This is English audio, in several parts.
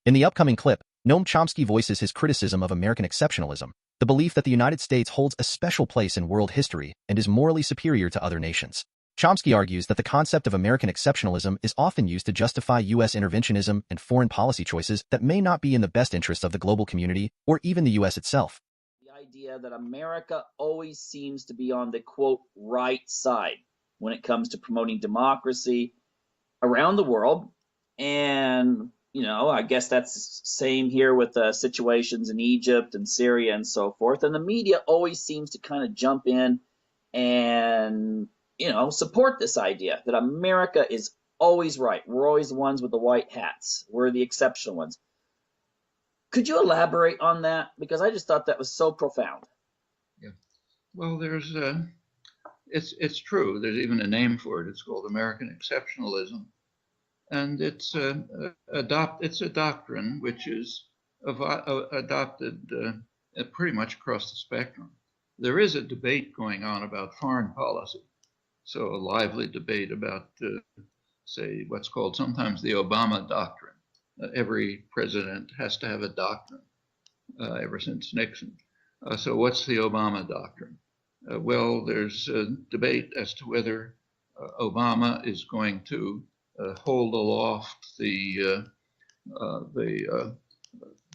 In the upcoming clip, Noam Chomsky voices his criticism of American exceptionalism, the belief that the United States holds a special place in world history and is morally superior to other nations. Chomsky argues that the concept of American exceptionalism is often used to justify U.S. interventionism and foreign policy choices that may not be in the best interest of the global community or even the U.S. itself. The idea that America always seems to be on the, quote, right side when it comes to promoting democracy around the world. And, I guess that's same here with situations in Egypt and Syria and so forth. And the media always seems to kind of jump in and support this idea that America is always right. We're always the ones with the white hats. We're the exceptional ones. Could you elaborate on that? Because I just thought that was so profound. Yeah. Well, it's true. There's even a name for it. It's called American exceptionalism, and it's a doctrine which is adopted pretty much across the spectrum. There is a debate going on about foreign policy. So a lively debate about, say, what's called sometimes the Obama doctrine. Every president has to have a doctrine, ever since Nixon. So what's the Obama doctrine? Well, there's a debate as to whether Obama is going to hold aloft the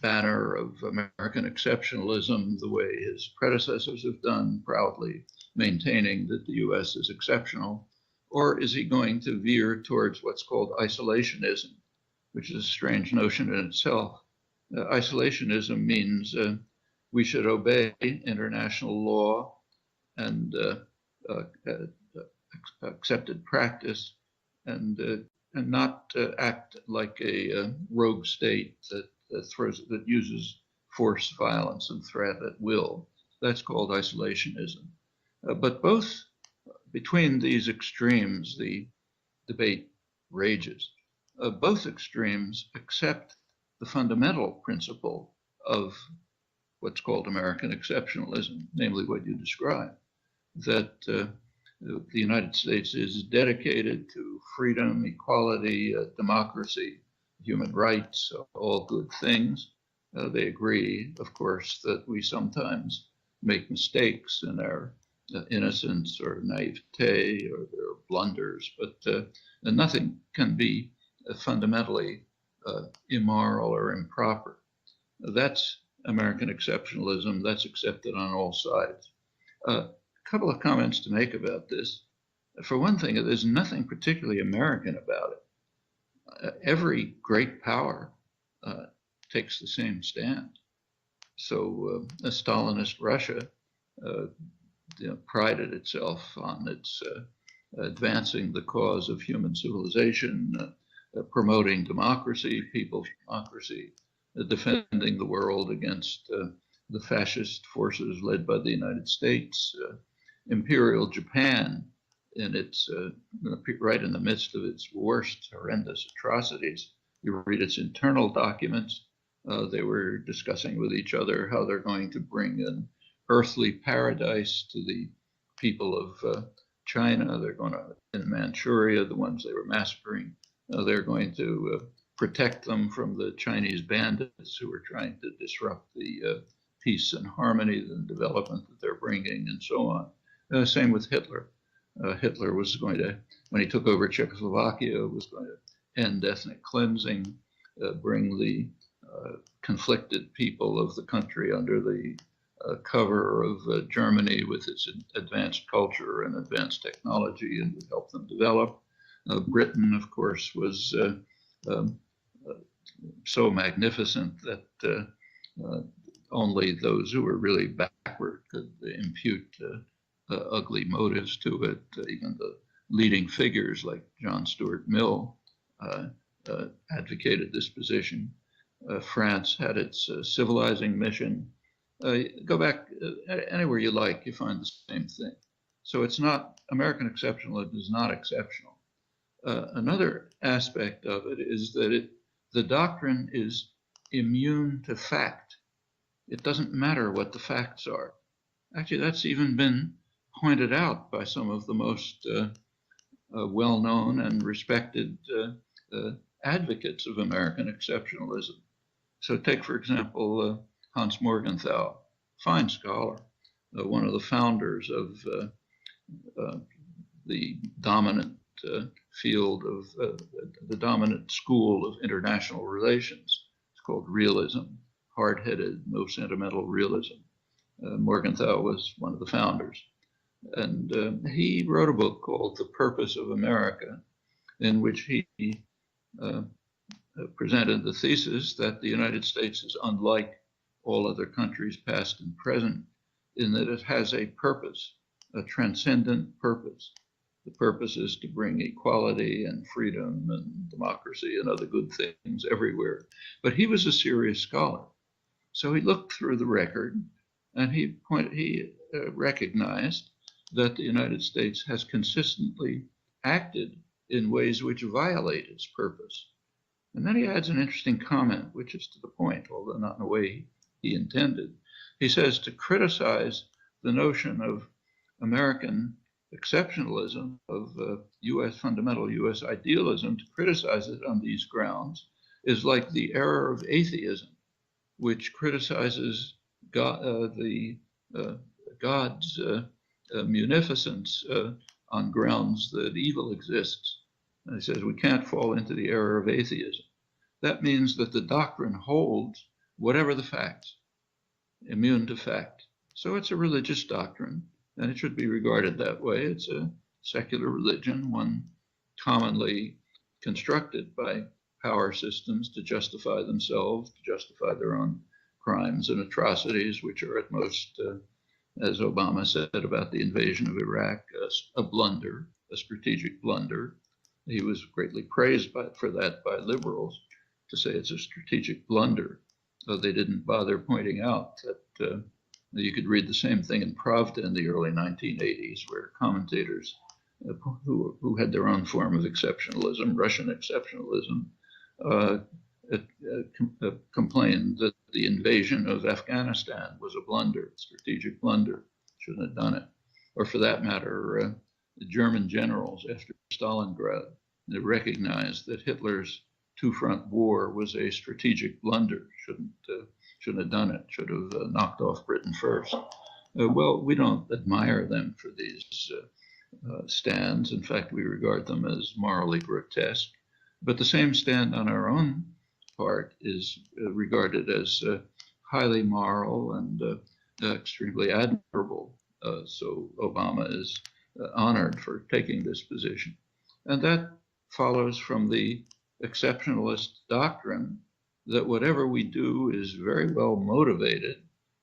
banner of American exceptionalism the way his predecessors have done, proudly maintaining that the U.S. is exceptional, or is he going to veer towards what's called isolationism, which is a strange notion in itself. Isolationism means we should obey international law and accepted practice, and not act like a rogue state that uses force, violence, and threat at will. That's called isolationism. But both between these extremes, the debate rages. Both extremes accept the fundamental principle of what's called American exceptionalism, namely what you described, that the United States is dedicated to freedom, equality, democracy, human rights, all good things. They agree, of course, that we sometimes make mistakes in our innocence or naivete or their blunders, but nothing can be fundamentally immoral or improper. That's American exceptionalism. That's accepted on all sides. A couple of comments to make about this. For one thing, there's nothing particularly American about it. Every great power takes the same stand. So Stalinist Russia prided itself on its advancing the cause of human civilization, promoting democracy, people's democracy, defending the world against the fascist forces led by the United States. Imperial Japan, in its right in the midst of its worst horrendous atrocities, you read its internal documents. They were discussing with each other how they're going to bring an earthly paradise to the people of China. They're going to, in Manchuria, the ones they were massacring, they're going to protect them from the Chinese bandits who are trying to disrupt the peace and harmony and development that they're bringing, and so on. Same with Hitler. Hitler was going to, when he took over Czechoslovakia, was going to end ethnic cleansing, bring the conflicted people of the country under the cover of Germany with its advanced culture and advanced technology, and would help them develop. Britain, of course, was so magnificent that only those who were really backward could impute ugly motives to it. Even the leading figures like John Stuart Mill advocated this position. France had its civilizing mission. Go back anywhere you like, you find the same thing. So it's not, American exceptionalism is not exceptional. Another aspect of it is that the doctrine is immune to fact. It doesn't matter what the facts are. Actually, that's even been pointed out by some of the most well-known and respected advocates of American exceptionalism. So take, for example, Hans Morgenthau, fine scholar, one of the founders of the dominant field of the dominant school of international relations. It's called realism, hard-headed, no sentimental realism. Morgenthau was one of the founders. And he wrote a book called The Purpose of America, in which he presented the thesis that the United States is unlike all other countries, past and present, in that it has a purpose, a transcendent purpose. The purpose is to bring equality and freedom and democracy and other good things everywhere. But he was a serious scholar. So he looked through the record and he recognized that the United States has consistently acted in ways which violate its purpose. And then he adds an interesting comment, which is to the point, although not in a way he intended. He says to criticize the notion of American exceptionalism, of fundamental U.S. idealism, to criticize it on these grounds is like the error of atheism, which criticizes God's munificence on grounds that evil exists. And he says we can't fall into the error of atheism. That means that the doctrine holds whatever the facts, immune to fact. So it's a religious doctrine, and it should be regarded that way. It's a secular religion, one commonly constructed by power systems to justify themselves, to justify their own crimes and atrocities, which are at most, as Obama said about the invasion of Iraq, a blunder, a strategic blunder. He was greatly praised for that by liberals, to say it's a strategic blunder, though they didn't bother pointing out that you could read the same thing in Pravda in the early 1980s, where commentators who had their own form of exceptionalism, Russian exceptionalism, complained that the invasion of Afghanistan was a blunder, strategic blunder, shouldn't have done it. Or for that matter, the German generals after Stalingrad, they recognized that Hitler's two-front war was a strategic blunder, shouldn't have done it, should have knocked off Britain first. Well, we don't admire them for these stands. In fact, we regard them as morally grotesque. But the same stand on our own part is regarded as highly moral and extremely admirable. So Obama is honored for taking this position. And that follows from the exceptionalist doctrine that whatever we do is very well motivated,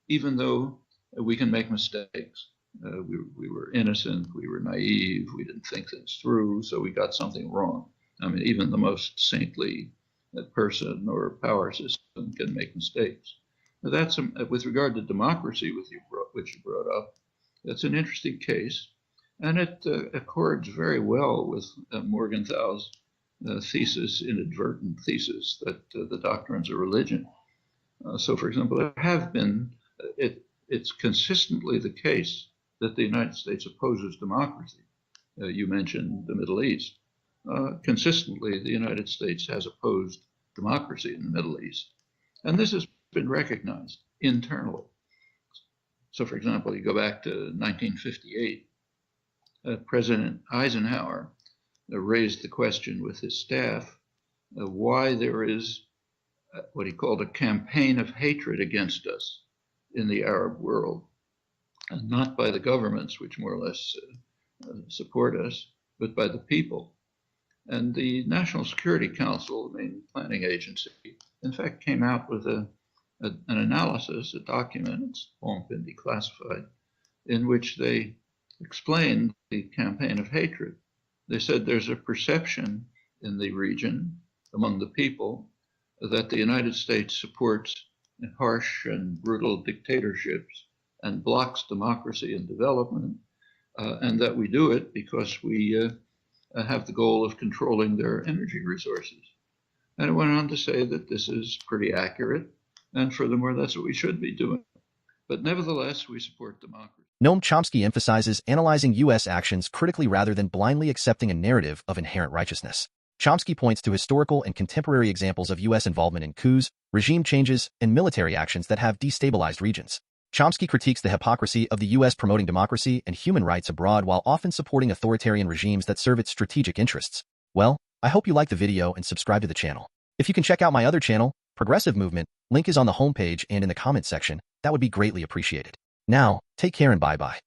even though we can make mistakes. We were innocent, we were naive, we didn't think things through, so we got something wrong. I mean, even the most saintly person or power system can make mistakes. Now that's with regard to democracy, which you brought up. That's an interesting case, and it accords very well with Morgenthau's inadvertent thesis, that the doctrines of religion. So, for example, there have been, it's consistently the case that the United States opposes democracy. You mentioned the Middle East. Consistently, the United States has opposed democracy in the Middle East. And this has been recognized internally. So, for example, you go back to 1958, President Eisenhower raised the question with his staff why there is what he called a campaign of hatred against us in the Arab world, and not by the governments, which more or less support us, but by the people. And the National Security Council, the main planning agency, in fact, came out with an analysis, a document, it's long been declassified, in which they explained the campaign of hatred. They said there's a perception in the region among the people that the United States supports harsh and brutal dictatorships and blocks democracy and development, and that we do it because we have the goal of controlling their energy resources. And it went on to say that this is pretty accurate, and furthermore, that's what we should be doing. But nevertheless, we support democracy. Noam Chomsky emphasizes analyzing U.S. actions critically rather than blindly accepting a narrative of inherent righteousness. Chomsky points to historical and contemporary examples of U.S. involvement in coups, regime changes, and military actions that have destabilized regions. Chomsky critiques the hypocrisy of the U.S. promoting democracy and human rights abroad while often supporting authoritarian regimes that serve its strategic interests. Well, I hope you liked the video and subscribe to the channel. If you can check out my other channel, Progressive Movement, link is on the homepage and in the comment section, that would be greatly appreciated. Now, take care and bye-bye.